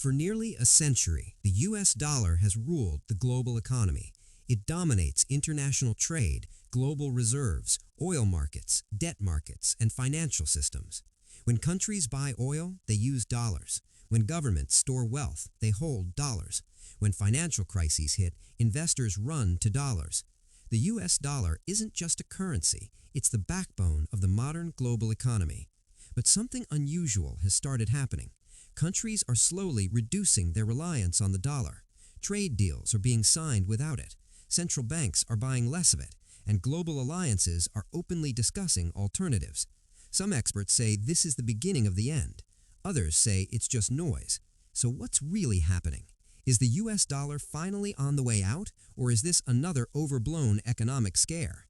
For nearly a century, the US dollar has ruled the global economy. It dominates international trade, global reserves, oil markets, debt markets, and financial systems. When countries buy oil, they use dollars. When governments store wealth, they hold dollars. When financial crises hit, investors run to dollars. The US dollar isn't just a currency, it's the backbone of the modern global economy. But something unusual has started happening. Countries are slowly reducing their reliance on the dollar. Trade deals are being signed without it. Central banks are buying less of it, and global alliances are openly discussing alternatives. Some experts say this is the beginning of the end. Others say it's just noise. So what's really happening? Is the US dollar finally on the way out, or is this another overblown economic scare?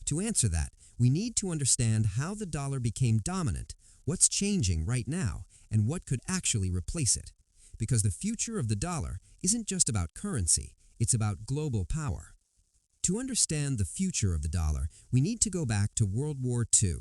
To answer that, we need to understand how the dollar became dominant, what's changing right now, and what could actually replace it. Because the future of the dollar isn't just about currency, it's about global power. To understand the future of the dollar, we need to go back to World War II.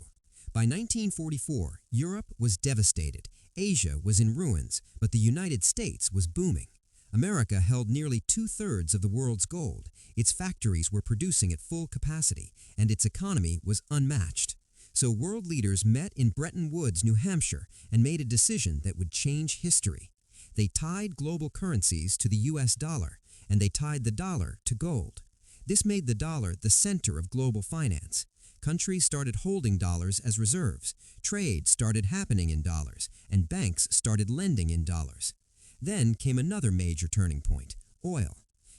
By 1944, Europe was devastated, Asia was in ruins, but the United States was booming. America held nearly 2/3 of the world's gold, its factories were producing at full capacity, and its economy was unmatched. So world leaders met in Bretton Woods, New Hampshire, and made a decision that would change history. They tied global currencies to the US dollar, and they tied the dollar to gold. This made the dollar the center of global finance. Countries started holding dollars as reserves, trade started happening in dollars, and banks started lending in dollars. Then came another major turning point: oil.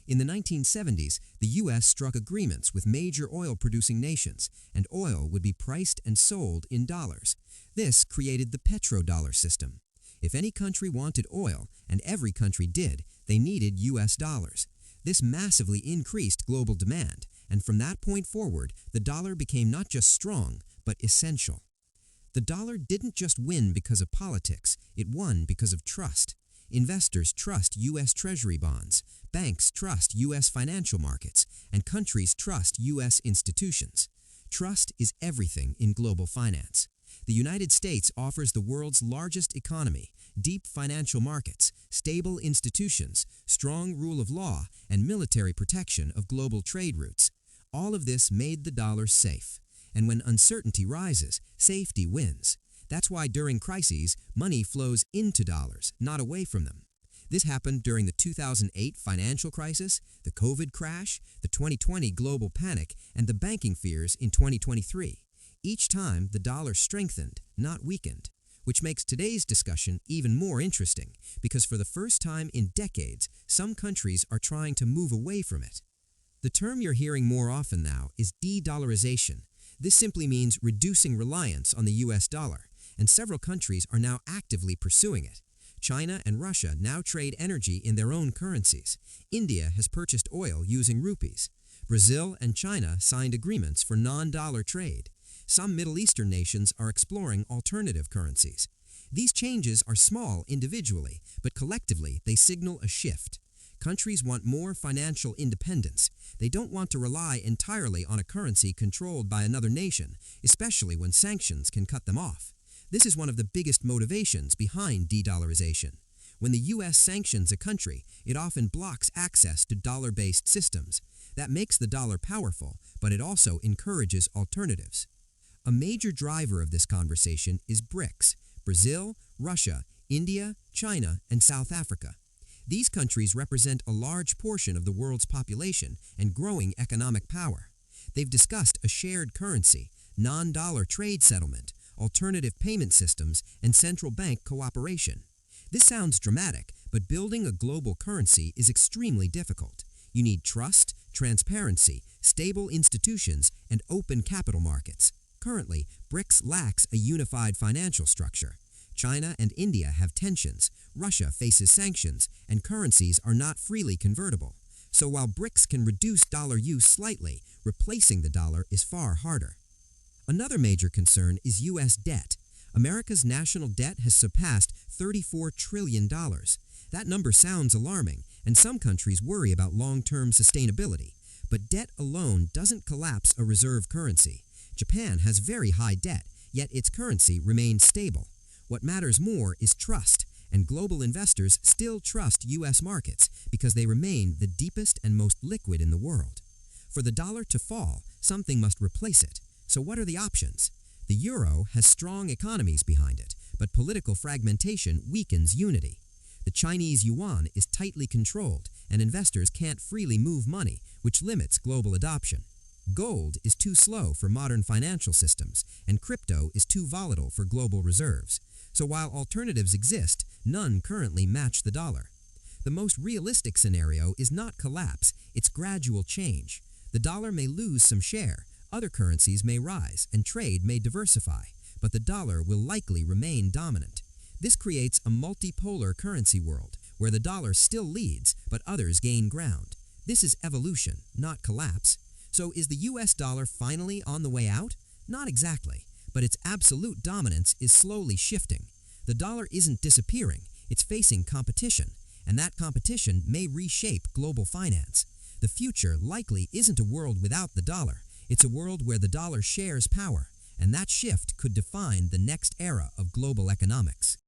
In the 1970s, the US struck agreements with major oil-producing nations, and oil would be priced and sold in dollars. This created the petrodollar system. If any country wanted oil, and every country did, they needed US dollars. This massively increased global demand, and from that point forward, the dollar became not just strong, but essential. The dollar didn't just win because of politics, it won because of trust. Investors trust US Treasury bonds, banks trust US financial markets, and countries trust US institutions. Trust is everything in global finance. The United States offers the world's largest economy, deep financial markets, stable institutions, strong rule of law, and military protection of global trade routes. All of this made the dollar safe. And when uncertainty rises, safety wins. That's why during crises, money flows into dollars, not away from them. This happened during the 2008 financial crisis, the COVID crash, the 2020 global panic, and the banking fears in 2023. Each time, the dollar strengthened, not weakened, which makes today's discussion even more interesting, because for the first time in decades, some countries are trying to move away from it. The term you're hearing more often now is de-dollarization. This simply means reducing reliance on the US dollar, and several countries are now actively pursuing it. China and Russia now trade energy in their own currencies. India has purchased oil using rupees. Brazil and China signed agreements for non-dollar trade. Some Middle Eastern nations are exploring alternative currencies. These changes are small individually, but collectively they signal a shift. Countries want more financial independence. They don't want to rely entirely on a currency controlled by another nation, especially when sanctions can cut them off. This is one of the biggest motivations behind de-dollarization. When the US sanctions a country, it often blocks access to dollar-based systems. That makes the dollar powerful, but it also encourages alternatives. A major driver of this conversation is BRICS: Brazil, Russia, India, China, and South Africa. These countries represent a large portion of the world's population and growing economic power. They've discussed a shared currency, non-dollar trade settlement, alternative payment systems, and central bank cooperation. This sounds dramatic, but building a global currency is extremely difficult. You need trust, transparency, stable institutions, and open capital markets. Currently, BRICS lacks a unified financial structure. China and India have tensions, Russia faces sanctions, and currencies are not freely convertible. So while BRICS can reduce dollar use slightly, replacing the dollar is far harder. Another major concern is US debt. America's national debt has surpassed $34 trillion. That number sounds alarming, and some countries worry about long-term sustainability. But debt alone doesn't collapse a reserve currency. Japan has very high debt, yet its currency remains stable. What matters more is trust, and global investors still trust U.S. markets because they remain the deepest and most liquid in the world. For the dollar to fall, something must replace it. So what are the options? The euro has strong economies behind it, but political fragmentation weakens unity. The Chinese yuan is tightly controlled, and investors can't freely move money, which limits global adoption. Gold is too slow for modern financial systems, and crypto is too volatile for global reserves. So while alternatives exist, none currently match the dollar. The most realistic scenario is not collapse, it's gradual change. The dollar may lose some share, other currencies may rise, and trade may diversify, but the dollar will likely remain dominant. This creates a multipolar currency world, where the dollar still leads, but others gain ground. This is evolution, not collapse. So is the US dollar finally on the way out? Not exactly, but its absolute dominance is slowly shifting. The dollar isn't disappearing, it's facing competition, and that competition may reshape global finance. The future likely isn't a world without the dollar, it's a world where the dollar shares power, and that shift could define the next era of global economics.